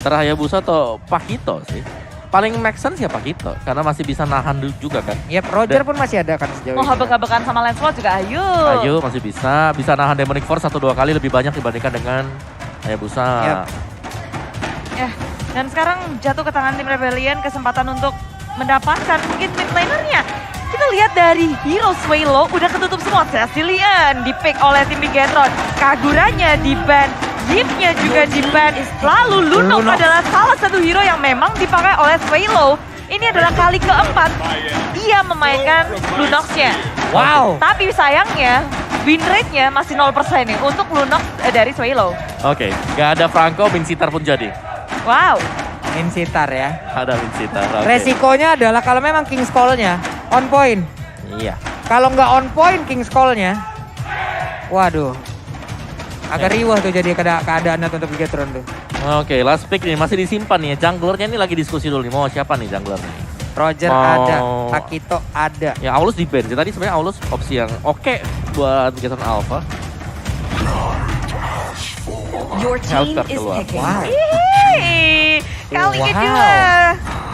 Antara Hayabusa atau Pakito sih. Paling make sense ya Pakito, karena masih bisa nahan juga kan. Yep, Roger pun masih ada kan sejauh Mau ini. habek-habekan sama Lancelot juga ayo. Ayo masih bisa nahan Demonic Force 1-2 kali lebih banyak dibandingkan dengan Hayabusa. Yep. Ya, dan sekarang jatuh ke tangan tim Rebellion kesempatan untuk mendapatkan mungkin mid lanernya. Kita lihat dari Hero Swaylo udah ketutup semua. Cecilian di-pick oleh tim Bigetron. Kaguranya di-ban. Yipnya juga di-ban. Lalu Lunok adalah salah satu hero yang memang dipakai oleh Swaylo. Ini adalah kali keempat dia memainkan Lunox-nya. Wow. Tapi sayangnya win rate-nya masih 0% nih untuk Lunox dari Swaylo. Oke, gak ada Franco, Minsitar pun jadi. Wow. Insitar ya. Ada Minsitar, oke. Resikonya adalah kalau memang King's Call-nya on point. Iya. Kalau nggak on point King's Call-nya, waduh. Agak riwah tuh jadi keadaannya untuk Bigetron tuh. Oke, last pick nih masih disimpan nih. Junglernya ini lagi diskusi dulu nih, mau siapa nih jungler nih? Roger Mau- ada, Pakito ada. Ya Aulus di ban sih. Tadi sebenarnya Aulus opsi yang oke buat Bigetron Alpha. Your team Hellcat is keluar. picking. Wow. Hei, kali Wow. kedua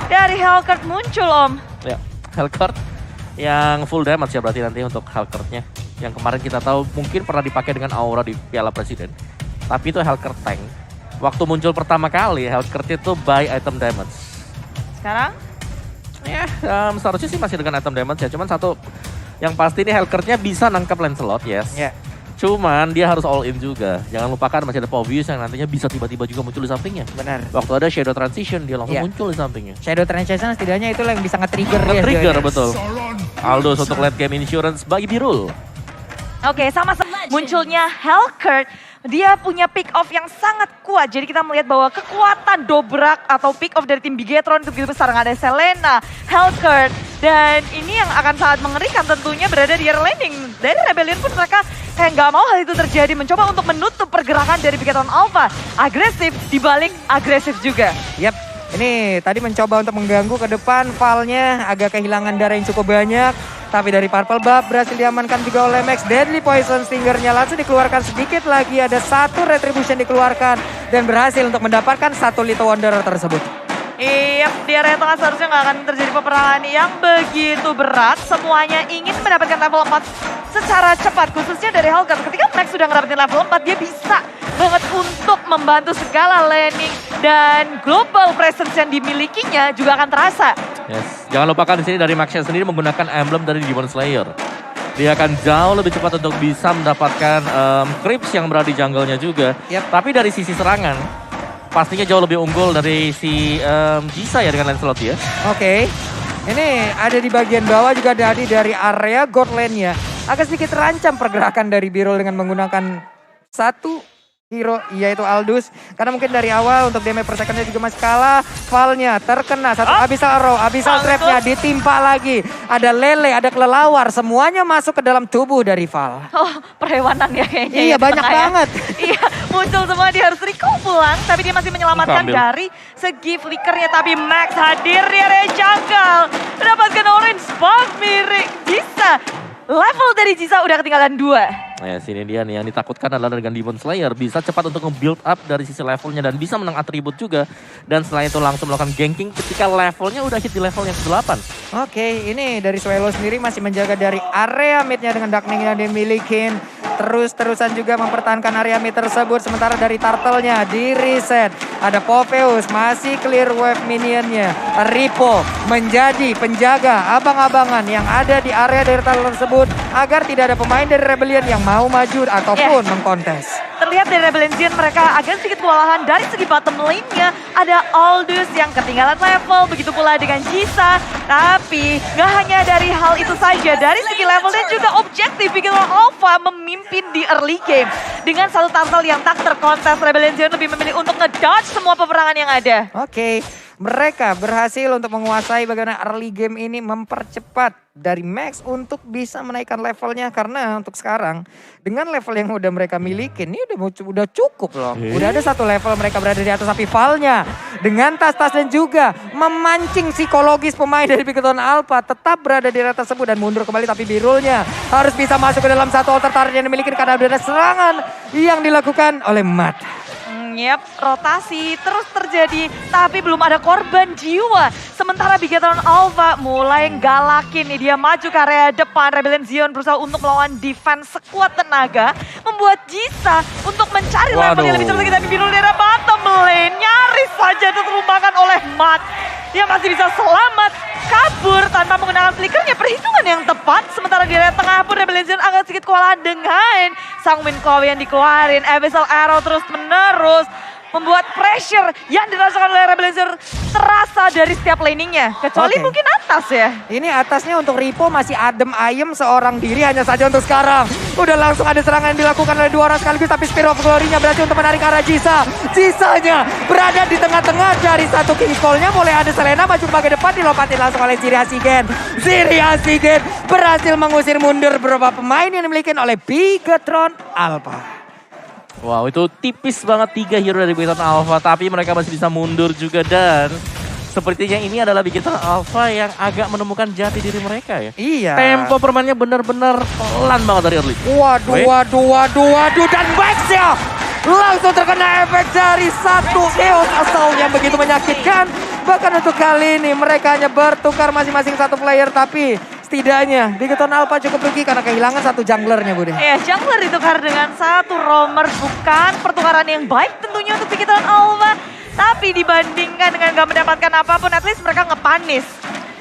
dari Hellcat muncul Om. Ya, Hellcat yang full damage ya berarti nanti untuk Hellcat-nya. Yang kemarin kita tahu mungkin pernah dipakai dengan Aura di Piala Presiden. Tapi itu Hellcat tank. Waktu muncul pertama kali Hellcat itu buy item damage. Sekarang Ya, seharusnya sih masih dengan item damage ya. Cuman satu yang pasti ini Hellcat-nya bisa nangkap Lancelot, yes. Ya. Cuman dia harus all in juga. Jangan lupakan masih ada Povius yang nantinya bisa tiba-tiba juga muncul di sampingnya. Benar. Waktu ada Shadow Transition dia langsung Iya. muncul di sampingnya. Shadow Transition setidaknya itu yang bisa nge-trigger dia. Nge-trigger sejauh ini. betul. Aldous untuk late game insurance bagi Birul. Oke, sama munculnya Hellcat, dia punya pick off yang sangat kuat. Jadi kita melihat bahwa kekuatan dobrak atau pick off dari tim Bigetron itu begitu besar. Ada Selena, Hellcat, dan ini yang akan sangat mengerikan tentunya berada di early landing. Dari Rebellion pun mereka kayak nggak mau hal itu terjadi, mencoba untuk menutup pergerakan dari Bigetron Alpha. Agresif dibalik agresif juga. Yap, ini tadi mencoba untuk mengganggu ke depan. Val-nya agak kehilangan darah yang cukup banyak. Tapi dari Purple Buff berhasil diamankan juga oleh Max. Deadly Poison Stinger-nya langsung dikeluarkan sedikit lagi. Ada satu Retribution dikeluarkan. Dan berhasil untuk mendapatkan satu Little Wanderer tersebut. Iya, di area tengah seharusnya nggak akan terjadi peperangan yang begitu berat. Semuanya ingin mendapatkan level 4 secara cepat, khususnya dari Hellcat. Ketika Max sudah ngedapetin level 4, dia bisa banget untuk membantu segala laning. Dan global presence yang dimilikinya juga akan terasa. Yes. Jangan lupakan di sini dari Maxia sendiri menggunakan emblem dari Demon Slayer. Dia akan jauh lebih cepat untuk bisa mendapatkan creeps yang berada di jungle-nya juga. Yap. Tapi dari sisi serangan, pastinya jauh lebih unggul dari si Jisa ya dengan Lancelot ya. Oke, ini ada di bagian bawah juga dari area God Lane-nya. Agak sedikit terancam pergerakan dari Birol dengan menggunakan satu hero, yaitu Aldous. Karena mungkin dari awal untuk damage per second-nya juga masih kalah. Val-nya terkena satu Abyssal Arrow, Abyssal Trap-nya ditimpa lagi. Ada Lele, ada kelelawar, semuanya masuk ke dalam tubuh dari Val. Oh, perhewanan ya kayaknya. Iya, ya, di banyak tengah ya. banget. Iya, muncul semua, dia harus recall pulang. Tapi dia masih menyelamatkan Ambil. dari segi flickernya. Tapi Max hadir di area jungle. Mendapatkan orange spot miring. Jisa, level dari Jisa udah ketinggalan 2. Nah, sini dia nih yang ditakutkan adalah dengan Demon Slayer bisa cepat untuk nge-build up dari sisi levelnya dan bisa menang atribut juga. Dan setelah itu langsung melakukan ganking ketika levelnya udah hit di level yang ke-8. Oke, ini dari Swallow sendiri masih menjaga dari area mid-nya dengan Darkning yang dimiliki. Terus-terusan juga mempertahankan area mid tersebut. Sementara dari Turtle-nya di reset. Ada Popheus, masih clear wave minionnya. Ripo menjadi penjaga abang-abangan yang ada di area dari Turtle tersebut. Agar tidak ada pemain dari Rebellion yang mau maju ataupun mengkontes. Terlihat dari Rebellion mereka agak sedikit kewalahan dari segi bottom lane-nya. Ada Aldous yang ketinggalan level, begitu pula dengan Jisa. Tapi nggak hanya dari hal itu saja, dari segi level dan juga objektif bikin Alpha memimpin di early game. Dengan satu turtle yang tak terkontes, Rebellion lebih memilih untuk ngedodge semua peperangan yang ada. Oke, mereka berhasil untuk menguasai bagaimana early game ini, mempercepat dari Max untuk bisa menaikkan levelnya. Karena untuk sekarang dengan level yang udah mereka miliki ini udah cukup loh. Udah ada satu level mereka berada di atas, tapi Val-nya dengan tas-tas dan juga memancing psikologis pemain dari Bigetron Alpha tetap berada di area tersebut dan mundur kembali. Tapi Birulnya harus bisa masuk ke dalam satu altar turret yang dimiliki karena udah ada serangan yang dilakukan oleh Matt. Yep, rotasi terus terjadi, tapi belum ada korban jiwa. Sementara Bigetron Alpha mulai galakin nih, dia maju ke area depan. Rebellion Zion berusaha untuk melawan defense sekuat tenaga, membuat Jisa untuk mencari level yang lebih cepat. Kita biru di area bottom lane, nyaris saja terlupakan oleh Mat. Dia masih bisa selamat kabur tanpa menggunakan flickernya, perhitungan yang tepat. Sementara di area tengah pun Rebellion Zion agak sedikit kewalahan dengan Sang Wind Claw yang dikeluarin. Abyssal Arrow terus menerus membuat pressure yang dirasakan oleh Rebellion Zion terasa dari setiap laningnya. Kecuali Oke. mungkin atas ya. Ini atasnya untuk Ripo masih adem ayem seorang diri hanya saja untuk sekarang. Udah langsung ada serangan yang dilakukan oleh dua orang sekaligus, tapi Spear of Glory-nya berhasil untuk menarik ke arah Jisa. Jisanya berada di tengah-tengah dari satu King Call-nya. Boleh ada Selena maju ke bagian depan, dilompatin langsung oleh Ziri Hasigen. Ziri Hasigen berhasil mengusir mundur beberapa pemain yang dimiliki oleh Bigetron Alpha. Wow, itu tipis banget 3 hero dari Bigetron Alpha, tapi mereka masih bisa mundur juga. Dan sepertinya ini adalah Bigetron Alpha yang agak menemukan jati diri mereka ya. Iya. Tempo permainnya benar-benar pelan banget dari early. Waduh, dan Max-nya langsung terkena efek dari satu Chaos Assault yang begitu menyakitkan. Bahkan untuk kali ini mereka hanya bertukar masing-masing satu player, tapi setidaknya Bigetron Alpha cukup rugi karena kehilangan satu junglernya, Bude. Ya, jungler ditukar dengan satu roamer, bukan pertukaran yang baik tentunya untuk Bigetron Alpha. Tapi dibandingkan dengan gak mendapatkan apapun, at least mereka ngepanis.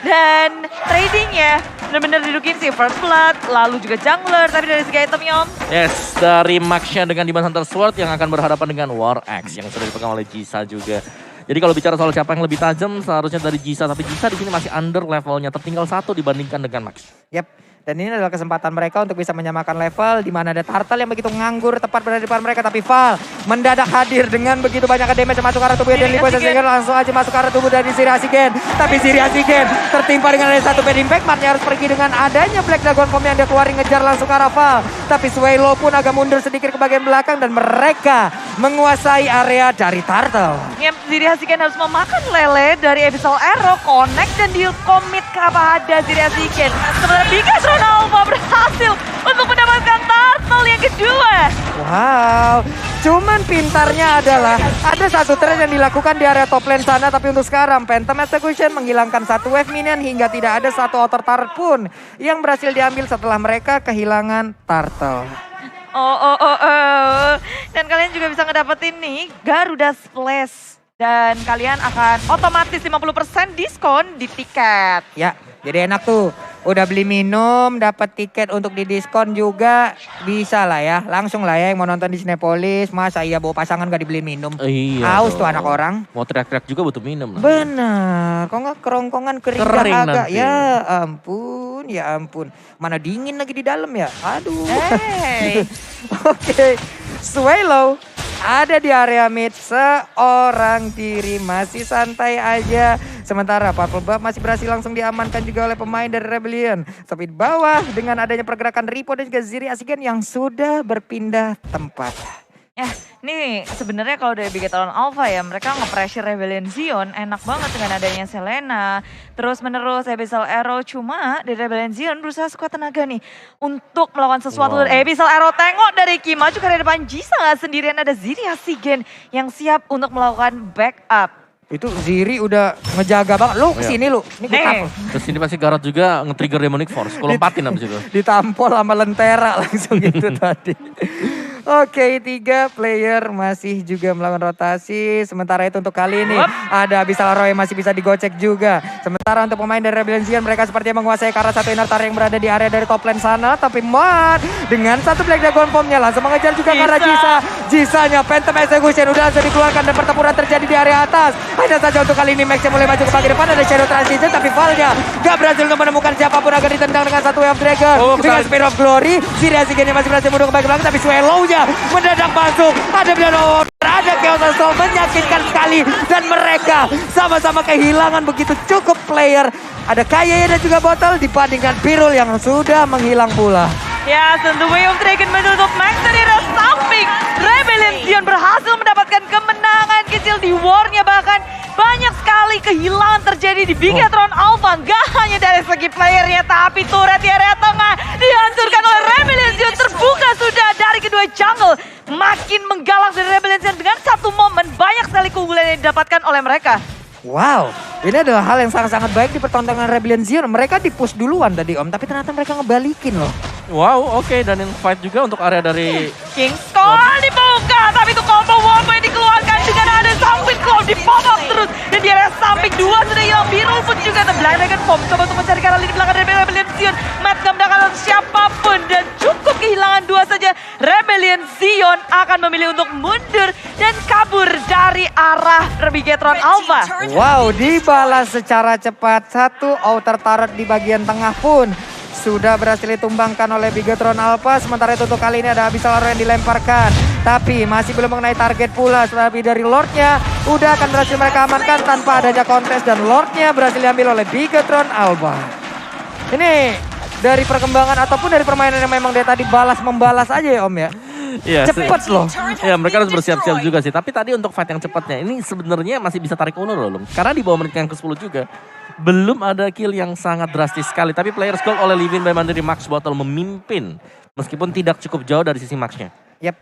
Dan tradingnya benar-benar didudukin si First Blood, lalu juga jungler, tapi dari segi itemnya Om. Yes, dari Max-nya dengan Demon Hunter Sword yang akan berhadapan dengan War Axe yang sudah dipegang oleh Jisa juga. Jadi kalau bicara soal siapa yang lebih tajam, seharusnya dari Jisa, tapi Jisa di sini masih under levelnya, tertinggal 1 dibandingkan dengan Max. Yap. Dan ini adalah kesempatan mereka untuk bisa menyamakan level, di mana ada Turtle yang begitu nganggur tepat berada di depan mereka, tapi Val mendadak hadir dengan begitu banyak damage masuk ke arah tubuh dan Lipo Hasigen langsung aja masuk ke arah tubuh dari Ziri Hasigen. Tapi Ziri Hasigen tertimpa dengan ada satu bad impact, Matnya harus pergi dengan adanya Black Dragon Form yang dia keluarin ngejar langsung ke arah Val. Tapi Swelo pun agak mundur sedikit ke bagian belakang dan mereka menguasai area dari Turtle. Yang Ziri Hasigen harus memakan lele dari Abyssal Arrow, connect dan deal commit ke apa ada Ziri Hasigen. Sementara Bigetron Alpha berhasil untuk mendapatkan turtle yang kedua. Wow, cuman pintarnya adalah ada satu trade yang dilakukan di area top lane sana, tapi untuk sekarang Phantom Execution menghilangkan satu wave minion hingga tidak ada satu outer turret pun yang berhasil diambil setelah mereka kehilangan turtle. Dan kalian juga bisa ngedapetin nih Garuda Splash. Dan kalian akan otomatis 50% diskon di tiket. Ya, jadi enak tuh. Udah beli minum, dapat tiket untuk di diskon juga bisa lah ya. Langsung lah ya yang mau nonton di Cinepolis. Masa iya bawa pasangan gak dibeli minum? Iya. Haus tuh dong. anak orang. Mau teriak-teriak juga butuh minum. Benar, kok nggak kerongkongan kering agak. nanti. Ya ampun. Mana dingin lagi di dalam ya? Aduh. Hey. Oke, Swelo ada di area mid seorang diri, masih santai aja. Sementara Purple Buff masih berhasil langsung diamankan juga oleh pemain dari Rebellion. Tapi di bawah dengan adanya pergerakan Ripo dan juga Ziri Hasigen yang sudah berpindah tempat. Ya, ini sebenarnya kalau dari Bigetron Alpha ya, mereka nge-pressure Rebellion Zion enak banget dengan adanya Selena. Terus menerus Abyssal Arrow, cuma dari Rebellion Zion berusaha sekuat tenaga nih untuk melawan sesuatu. Wow. Abyssal Arrow tengok dari Ki maju ke depan Jisa nggak sendirian, ada Ziri Hasigen yang siap untuk melakukan backup. Itu Ziri udah ngejaga banget. Lu kesini lu. Ini gue Nih. tampol. Terus ini pasti Garot juga nge-trigger Demonic Force. Kalau lompatin abis itu. Ditampol sama Lentera langsung gitu tadi. Oke, 3 player masih juga melakukan rotasi. Sementara itu untuk kali ini ada Abyssal Arrow yang masih bisa digocek juga. Sementara untuk pemain dari Rebellion Zion, mereka sepertinya menguasai ke arah satu inner tower yang berada di area dari top lane sana. Tapi Mat dengan satu Black Dragon Form-nya langsung mengejar juga ke arah Jisa. Jisanya Phantom Execution udah langsung dikeluarkan dan pertempuran terjadi di area atas. Hanya saja untuk kali ini Max yang mulai maju ke bagian depan, ada Shadow Transition, tapi Val-nya gak berhasil untuk menemukan siapapun agar ditendang dengan satu Wave Dragon. Dengan Spear of Glory, Ziri Hasigen masih berhasil mundur ke bagian belakang, tapi Swallow-nya mendadak masuk. Ada Blood Order, ada Chaos Assault, menyakitkan sekali. Dan mereka sama-sama kehilangan begitu cukup player. Ada Kaye dan juga Botol dibandingkan Pirul yang sudah menghilang pula. Ya, tentu Way of Dragon menutup Max dari arah samping. Rebellion Zion berhasil mendapatkan kemenangan kecil di war-nya, bahkan banyak sekali kehilangan terjadi di Bigetron Alpha. Gak hanya dari segi playernya, tapi turret di area tengah dihancurkan oleh Rebellion Zion. Terbuka sudah dari kedua jungle. makin menggalak dari Rebellion Zion dengan satu momen banyak sekali keunggulan yang didapatkan oleh mereka. Wow, ini adalah hal yang sangat-sangat baik di pertontonan Rebellion Zion. Mereka di-push duluan tadi Om, tapi ternyata mereka ngebalikin loh. Wow, oke, dan yang fight juga untuk area dari King's Call dibuka, tapi itu combo wombo yang dikeluarkan dengan ada Sanguine Claw di pop up terus. Dan di area samping dua sudah hilang, biru pun juga The Black Dragon Bomb coba untuk mencari Karali di belakang dari Rebellion Zion. Matt gak mendapatkan siapapun dan cukup kehilangan dua saja. Rebellion Zion akan memilih untuk mundur dan kabur dari arah Bigetron Alpha. Wow, dibalas secara cepat. Satu outer turret di bagian tengah pun sudah berhasil ditumbangkan oleh Bigetron Alpha. Sementara itu untuk kali ini ada Abyssal Arrow yang dilemparkan. Tapi masih belum mengenai target pula. Tapi dari Lordnya udah akan berhasil mereka amankan tanpa adanya kontes. Dan Lordnya berhasil diambil oleh Bigetron Alpha. Ini dari perkembangan ataupun dari permainan yang memang dia tadi membalas aja ya Om ya. Iya, Cepet loh. Ya mereka harus bersiap-siap juga sih. Tapi tadi untuk fight yang cepatnya ini sebenarnya masih bisa tarik ulur loh. Karena di bawah menit yang ke-10 juga. Belum ada kill yang sangat drastis sekali. Tapi Players Gold oleh Livin by Mandiri Max Bottle memimpin. Meskipun tidak cukup jauh dari sisi Max-nya. Yap.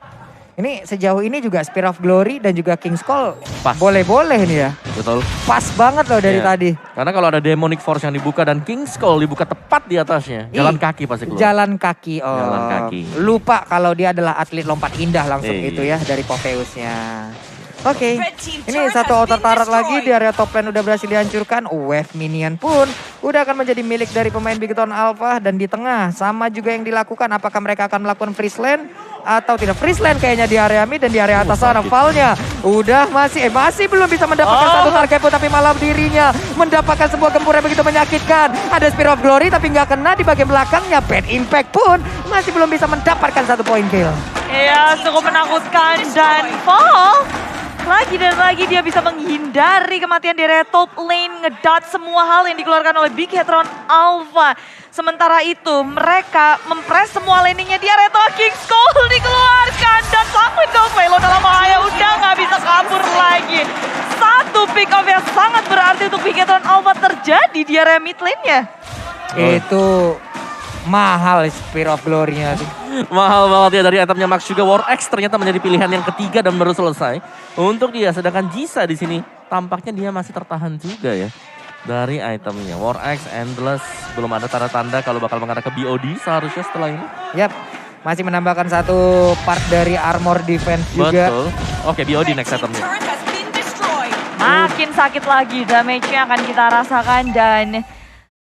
Ini sejauh ini juga Spear of Glory dan juga King's Call Pas. boleh-boleh nih ya. Betul. Pas banget loh dari Iya. tadi. Karena kalau ada Demonic Force yang dibuka dan King's Call dibuka tepat di atasnya. Jalan kaki pasti keluar. Jalan kaki. Oh. Jalan kaki. Lupa kalau dia adalah atlet lompat indah langsung Iya. itu ya dari Popheusnya. Oke, ini satu outer turret lagi di area top lane udah berhasil dihancurkan. Wave minion pun udah akan menjadi milik dari pemain Bigetron Alpha. Dan di tengah sama juga yang dilakukan. Apakah mereka akan melakukan freeze lane atau tidak? Freeze lane kayaknya di area mid dan di area atas sana. Valnya udah masih belum bisa mendapatkan satu target pun. Tapi malah dirinya mendapatkan sebuah gempur yang begitu menyakitkan. Ada Spear of Glory tapi nggak kena di bagian belakangnya. Bad Impact pun masih belum bisa mendapatkan satu poin kill. Iya, cukup menakutkan dan Fall. Lagi dan lagi dia bisa menghindari kematian di area top lane, ngedot semua hal yang dikeluarkan oleh Bigetron Alpha. Sementara itu mereka mempres semua landingnya di area top. King's Call dikeluarkan dan Sanguine Claw Velo dalam bahaya, udah nggak bisa kabur lagi. Satu pick off yang sangat berarti untuk Bigetron Alpha terjadi di area mid lane-nya. Itu mahal Spear of Glory-nya tuh. Mahal banget ya dari itemnya Max juga. War X ternyata menjadi pilihan yang ketiga dan baru selesai untuk dia. Sedangkan Jisa di sini tampaknya dia masih tertahan juga ya dari itemnya. War X, Endless, belum ada tanda-tanda kalau bakal mengarah ke BOD seharusnya setelah ini. Yap, masih menambahkan satu part dari armor defense juga. Betul. Oke, BOD next itemnya. Makin sakit lagi damage-nya akan kita rasakan dan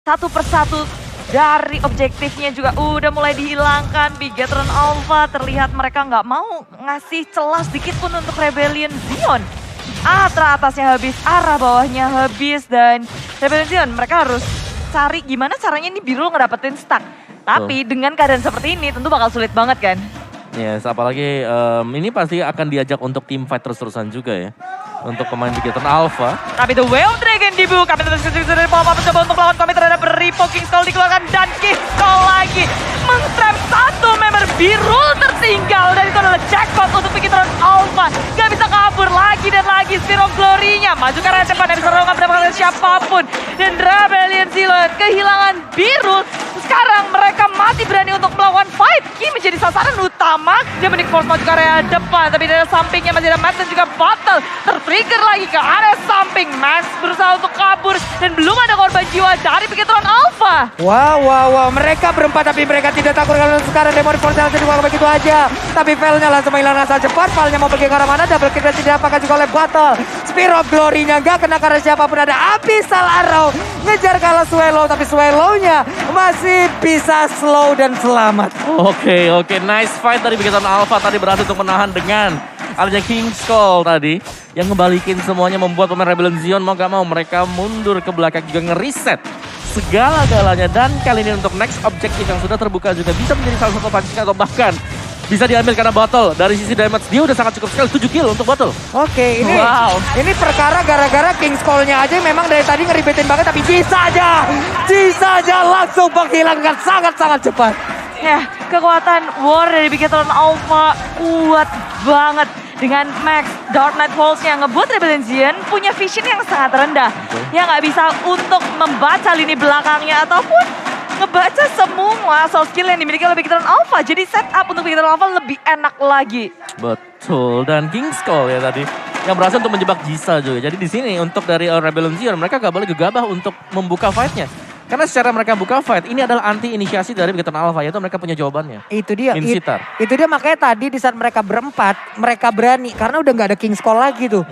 satu persatu dari objektifnya juga udah mulai dihilangkan. Bigetron Alpha terlihat mereka nggak mau ngasih celah sedikit pun untuk Rebellion Zion. Arah atasnya habis, arah bawahnya habis dan Rebellion Zion mereka harus cari gimana caranya ini biru ngedapetin stack. Tapi dengan keadaan seperti ini tentu bakal sulit banget kan. Yes, apalagi ini pasti akan diajak untuk team fight terus-terusan juga ya. Untuk pemain Bigetron Alpha. Tapi The Whale Dragon dibuka. Dari Pop Up mencoba untuk melawan komit terhadap Repo. King's Call dikeluarkan dan King's Call lagi. Mengtrap satu member biru tertinggal. Dan itu adalah jackpot untuk Bigetron Alpha. Gak bisa kabur lagi dan lagi. Spear of Glory-nya maju ke arah depan. Dan bisa mendapatkan siapapun. Dan Rebellion Zion kehilangan biru. Sekarang mereka masih berani untuk melakukan fight. Ki menjadi sasaran utama. Dia menik force maju ke area depan. Tapi dari sampingnya masih ada Max dan juga Bottle. Trigger lagi ke area samping. Max berusaha untuk kabur dan belum ada korban jiwa dari Bigetron Alpha. Wow. Mereka berempat tapi mereka tidak takut kalau sekarang Demonic Force langsung dibuang begitu aja. Tapi Velnya langsung menghilang asal cepat. Velnya mau pergi ke arah mana? Double kick dan tidak apakah juga oleh Battle. Spear of Glory-nya gak kena karena siapapun. Ada Abyssal Arrow. Ngejar kalah Swallow tapi Swallow-nya masih bisa slow dan selamat. Oke, nice fight dari Bigetron Alpha tadi berhasil untuk menahan dengan adanya King's Call tadi. Yang ngebalikin semuanya membuat pemain Rebellion Zion mau gak mau mereka mundur ke belakang juga ngereset segala-galanya. Dan kali ini untuk next objektif yang sudah terbuka juga bisa menjadi salah satu pancing atau bahkan bisa diambil karena Bottle. Dari sisi damage dia udah sangat cukup sekali, 7 kill untuk Bottle. Oke, ini Wow. ini perkara gara-gara King's Call-nya aja memang dari tadi ngeribetin banget. Tapi Jisa aja langsung menghilangkan sangat-sangat cepat. Ya, kekuatan war dari Bigetron Alpha kuat banget. Dengan Max Dark Knight Pulse yang ngebuat Rebellion Zion punya vision yang sangat rendah. Yang nggak bisa untuk membaca lini belakangnya ataupun membaca semua soft skill yang dimiliki oleh Big Tron Alpha. Jadi setup untuk Big Tron Alpha lebih enak lagi. Betul, dan King's Call ya tadi yang berhasil untuk menjebak Jisa juga. Jadi di sini untuk dari Rebellion Zion mereka gak boleh gegabah untuk membuka fight-nya. Karena secara mereka buka fight, ini adalah anti inisiasi dari Big Tron Alpha, yaitu mereka punya jawabannya. Itu dia. Insitar. Itu dia makanya tadi di saat mereka berempat, mereka berani. Karena udah gak ada King's Call lagi tuh.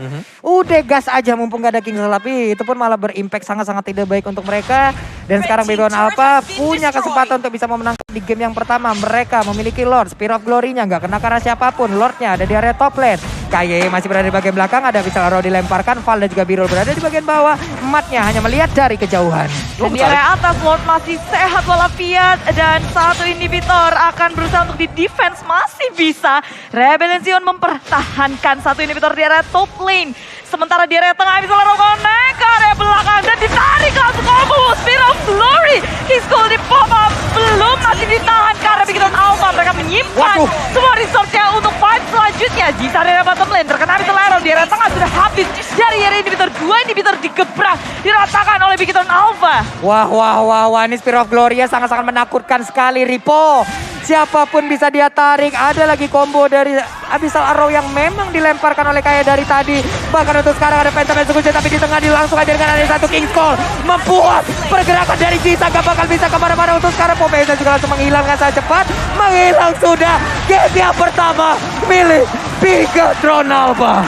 Udah gas aja mumpung gak ada King's Call. Tapi itu pun malah berimpact sangat-sangat tidak baik untuk mereka. Dan sekarang Big Tron Alpha punya kesempatan untuk bisa memenangkan di game yang pertama. Mereka memiliki Lord, Spear of Glory-nya gak kena karena siapapun. Lord-nya ada di area top lane. Kaye masih berada di bagian belakang, ada Pistol Arrow dilemparkan. Val dan juga Birol berada di bagian bawah. Ematnya hanya melihat dari kejauhan. Dan di area atas Lord masih sehat walafiat dan satu inhibitor akan berusaha untuk di defense masih bisa. Rebellion Zion mempertahankan satu inhibitor di area top lane. Sementara di area tengah bisa langsung connect ke area belakang dan ditarik langsung combo Spear of Glory. King's Call di pop up belum masih ditahan karena Big Tron Alpha mereka menyimpan semua resource-nya untuk fight selanjutnya. Jisa di area bottom lane terkena Pistol Arrow di area tengah sudah habis dari area inhibitor. Dua inhibitor digebrak diratakan oleh Big Tron Alpha. Wah, ini Spear of Glory ya sangat-sangat menakutkan sekali Ripo. Siapapun bisa dia tarik. Ada lagi combo dari Abyssal Arrow yang memang dilemparkan oleh Kaye dari tadi. Bahkan untuk sekarang ada Phantom Execution tapi di tengah langsung aja dengan ada satu King's Call. Membuat pergerakan dari Jisa gak bakal bisa kemana-mana untuk sekarang. Popeza juga langsung menghilang dengan sangat cepat. Menghilang sudah. Game yang pertama milik Big Tron Alpha.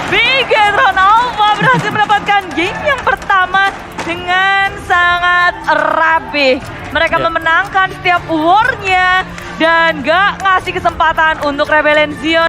Big Tron Alpha berhasil mendapatkan game yang pertama dengan sangat rapi. Mereka memenangkan setiap war-nya dan gak ngasih kesempatan untuk Rebellion Zion